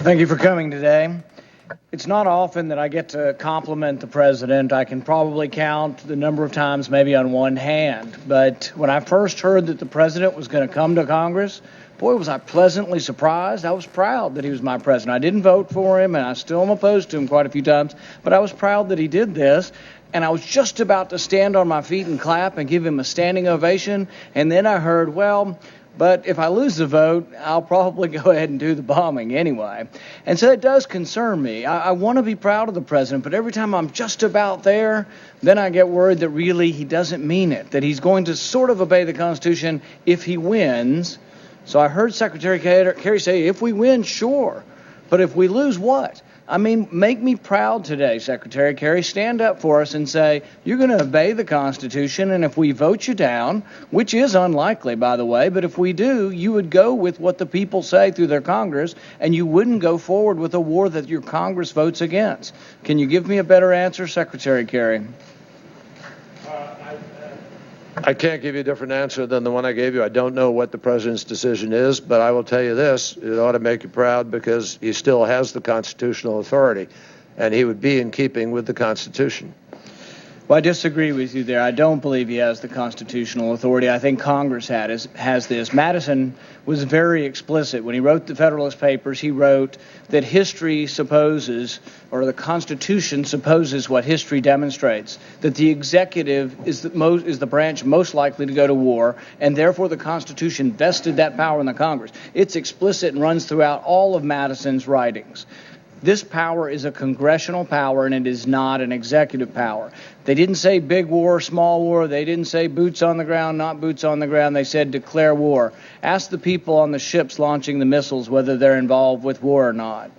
Thank you for coming today. It's not often that I get to compliment the president. I can probably count the number of times maybe on one hand. But when I first heard that the president was going to come to Congress, boy, was I pleasantly surprised. I was proud that he was my president. I didn't vote for him, and I still am opposed to him quite a few times. But I was proud that he did this. And I was just about to stand on my feet and clap and give him a standing ovation. And then I heard, well, but if I lose the vote, I'll probably go ahead and do the bombing anyway. And so it does concern me. I want to be proud of the president, but every time I'm just about there, then I get worried that really he doesn't mean it, that he's going to sort of obey the Constitution if he wins. So I heard Secretary Kerry say, if we win, sure. But if we lose, what? I mean, make me proud today, Secretary Kerry. Stand up for us and say, you're going to obey the Constitution, and if we vote you down, which is unlikely, by the way, but if we do, you would go with what the people say through their Congress, and you wouldn't go forward with a war that your Congress votes against. Can you give me a better answer, Secretary Kerry? I can't give you a different answer than the one I gave you. I don't know what the president's decision is, but I will tell you this. It ought to make you proud because he still has the constitutional authority, and he would be in keeping with the Constitution. Well, I disagree with you there. I don't believe he has the constitutional authority. I think Congress has this. Madison was very explicit. When he wrote the Federalist Papers, he wrote that history supposes, or the Constitution supposes what history demonstrates, that the executive is the branch most likely to go to war, and therefore the Constitution vested that power in the Congress. It's explicit and runs throughout all of Madison's writings. This power is a congressional power, and it is not an executive power. They didn't say big war, small war. They didn't say boots on the ground, not boots on the ground. They said declare war. Ask the people on the ships launching the missiles whether they're involved with war or not.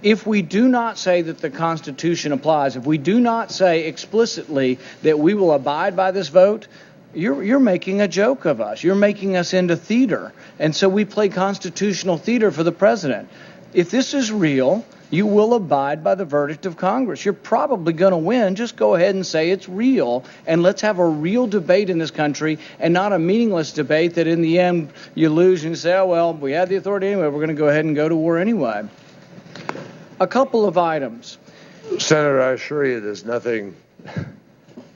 If we do not say that the Constitution applies, if we do not say explicitly that we will abide by this vote, you're making a joke of us. You're making us into theater. And so we play constitutional theater for the president. If this is real, you will abide by the verdict of Congress. You're probably going to win. Just go ahead and say it's real, and let's have a real debate in this country and not a meaningless debate that in the end you lose and you say, oh, well, we had the authority anyway. We're going to go ahead and go to war anyway. A couple of items. Senator, I assure you there's nothing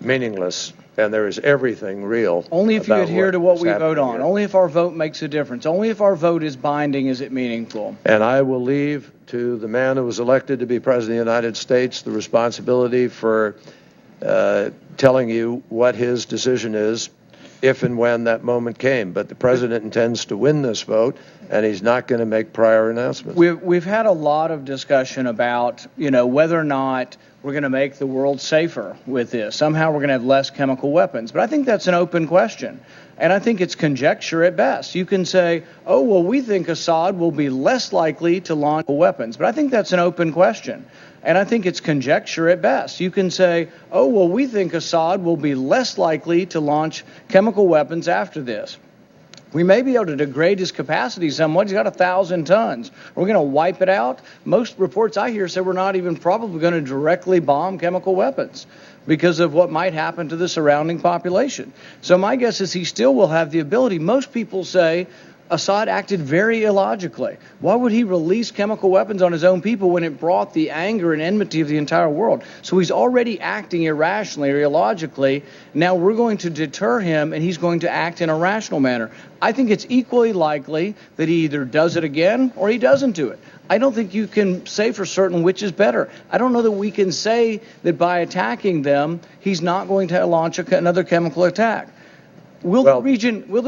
meaningless, and there is everything real. Only if you adhere to what we vote on. Only if our vote makes a difference. Only if our vote is binding is it meaningful. And I will leave to the man who was elected to be President of the United States the responsibility for telling you what his decision is if and when that moment came. But the president intends to win this vote, and he's not going to make prior announcements. We've had a lot of discussion about, whether or not we're going to make the world safer with this. Somehow we're going to have less chemical weapons. But I think that's an open question. And I think it's conjecture at best. You can say, oh, well, we think Assad will be less likely to launch weapons. But I think that's an open question. And I think it's conjecture at best. You can say, oh, well, we think Assad will be less likely to launch chemical weapons after this. We may be able to degrade his capacity somewhat. He's got 1,000 tons. We're going to wipe it out. Most reports I hear say we're not even probably going to directly bomb chemical weapons because of what might happen to the surrounding population. So my guess is he still will have the ability. Most people say Assad acted very illogically. Why would he release chemical weapons on his own people when it brought the anger and enmity of the entire world? So he's already acting irrationally or illogically. Now we're going to deter him, and he's going to act in a rational manner. I think it's equally likely that he either does it again or he doesn't do it. I don't think you can say for certain which is better. I don't know that we can say that by attacking them, he's not going to launch another chemical attack. Will the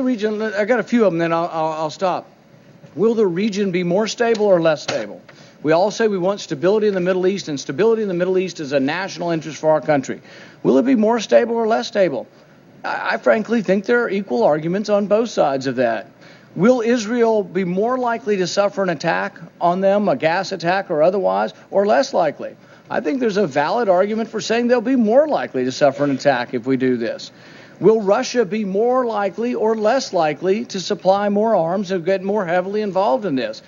region, I got a few of them, then I'll stop. Will the region be more stable or less stable? We all say we want stability in the Middle East, and stability in the Middle East is a national interest for our country. Will it be more stable or less stable? I frankly think there are equal arguments on both sides of that. Will Israel be more likely to suffer an attack on them, a gas attack or otherwise, or less likely? I think there's a valid argument for saying they'll be more likely to suffer an attack if we do this. Will Russia be more likely or less likely to supply more arms and get more heavily involved in this?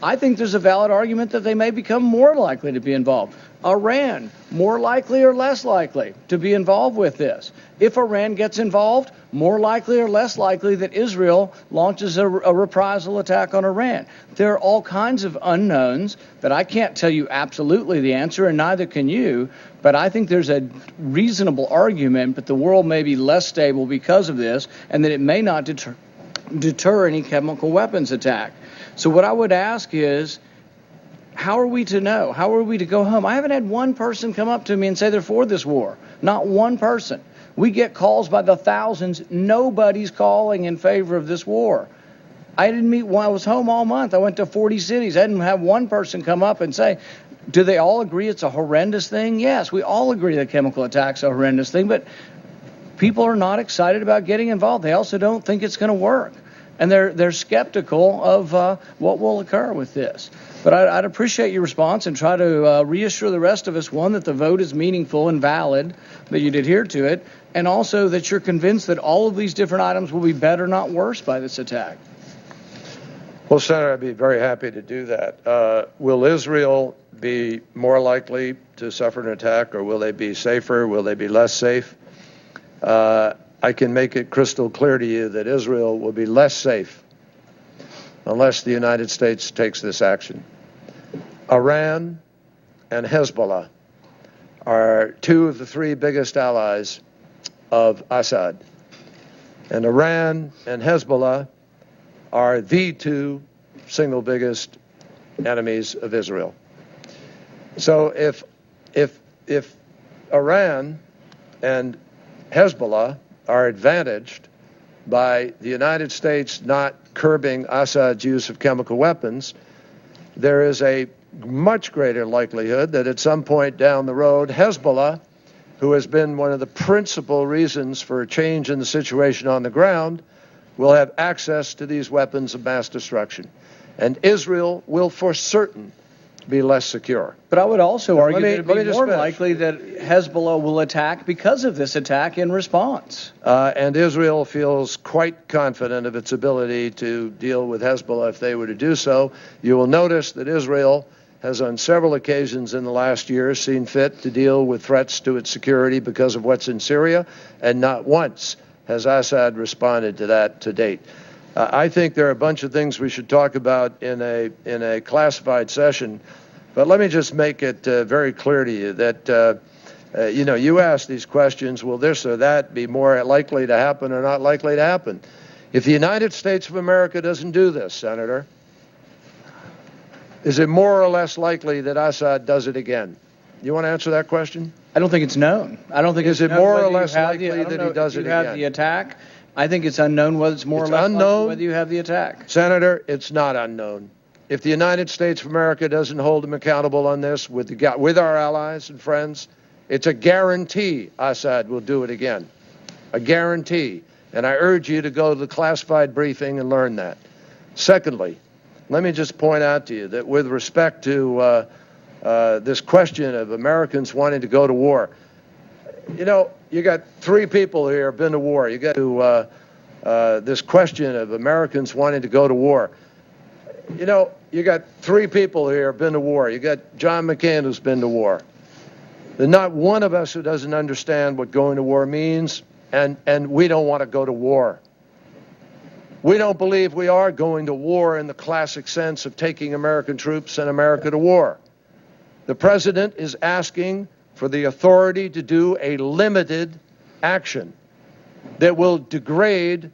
I think there's a valid argument that they may become more likely to be involved. Iran, more likely or less likely to be involved with this. If Iran gets involved, more likely or less likely that Israel launches a reprisal attack on Iran. There are all kinds of unknowns that I can't tell you absolutely the answer, and neither can you, but I think there's a reasonable argument that the world may be less stable because of this, and that it may not deter any chemical weapons attack. So what I would ask is, how are we to know? How are we to go home? I haven't had one person come up to me and say they're for this war. Not one person. We get calls by the thousands. Nobody's calling in favor of this war. I didn't meet one. I was home all month. I went to 40 cities. I didn't have one person come up and say, do they all agree it's a horrendous thing? Yes, we all agree that chemical attack's a horrendous thing, but people are not excited about getting involved. They also don't think it's going to work. And they're skeptical of what will occur with this. But I'd appreciate your response and try to reassure the rest of us, one, that the vote is meaningful and valid, that you'd adhere to it, and also that you're convinced that all of these different items will be better, not worse, by this attack. Well, Senator, I'd be very happy to do that. Will Israel be more likely to suffer an attack, or will they be safer? Will they be less safe? I can make it crystal clear to you that Israel will be less safe unless the United States takes this action. Iran and Hezbollah are two of the three biggest allies of Assad. And Iran and Hezbollah are the two single biggest enemies of Israel. So if Iran and Hezbollah are advantaged by the United States not curbing Assad's use of chemical weapons, there is a much greater likelihood that at some point down the road, Hezbollah, who has been one of the principal reasons for a change in the situation on the ground, will have access to these weapons of mass destruction. And Israel will for certain be less secure. But I would also argue that it would be more likely that Hezbollah will attack because of this attack in response. And Israel feels quite confident of its ability to deal with Hezbollah if they were to do so. You will notice that Israel has on several occasions in the last year seen fit to deal with threats to its security because of what's in Syria, and not once has Assad responded to that to date. I think there are a bunch of things we should talk about in a classified session, but let me just make it very clear to you that, you ask these questions, will this or that be more likely to happen or not likely to happen? If the United States of America doesn't do this, Senator, is it more or less likely that Assad does it again? You want to answer that question? I don't think it's known. I don't think is it's it more or less likely that he does it again? You have the attack. I think it's unknown whether it's more or less likely whether you have the attack. Senator, it's not unknown. If the United States of America doesn't hold them accountable on this with our allies and friends, it's a guarantee Assad will do it again. A guarantee. And I urge you to go to the classified briefing and learn that. Secondly, let me just point out to you that with respect to this question of Americans wanting to go to war, you got three people here have been to war. You got to this question of Americans wanting to go to war. You got three people here have been to war. You got John McCain who's been to war. There's not one of us who doesn't understand what going to war means, and we don't want to go to war. We don't believe we are going to war in the classic sense of taking American troops and America to war. The president is asking for the authority to do a limited action that will degrade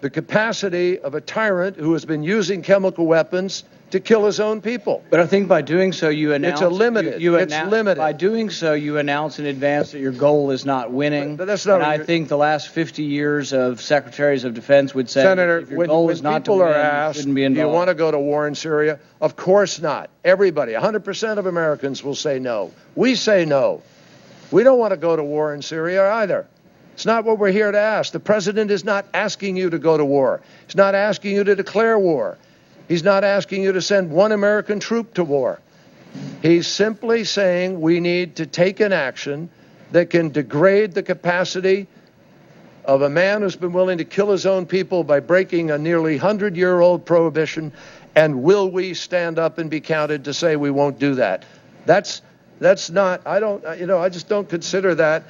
the capacity of a tyrant who has been using chemical weapons to kill his own people. But I think by doing so, you announce... It's limited. It's limited. By doing so, you announce in advance that your goal is not winning. But that's not... And I think the last 50 years of secretaries of defense would say, Senator, if your goal is not to win, you shouldn't be involved. Do you want to go to war in Syria? Of course not. Everybody, 100% of Americans will say no. We say no. We don't want to go to war in Syria either. It's not what we're here to ask. The president is not asking you to go to war. He's not asking you to declare war. He's not asking you to send one American troop to war. He's simply saying we need to take an action that can degrade the capacity of a man who's been willing to kill his own people by breaking a nearly 100-year-old prohibition? And will we stand up and be counted to say we won't do that? That's not, I just don't consider that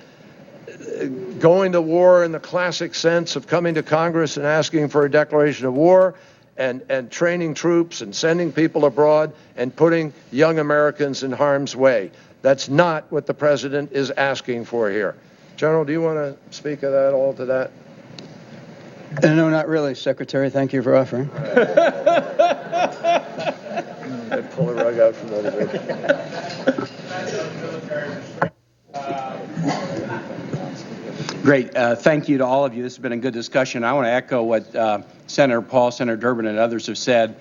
going to war in the classic sense of coming to Congress and asking for a declaration of war and training troops and sending people abroad and putting young Americans in harm's way. That's not what the president is asking for here. General, do you want to speak of that, all to that? No, not really, Secretary. Thank you for offering. I'd pull the rug out from under there. Great. Thank you to all of you. This has been a good discussion. I want to echo what Senator Paul, Senator Durbin, and others have said.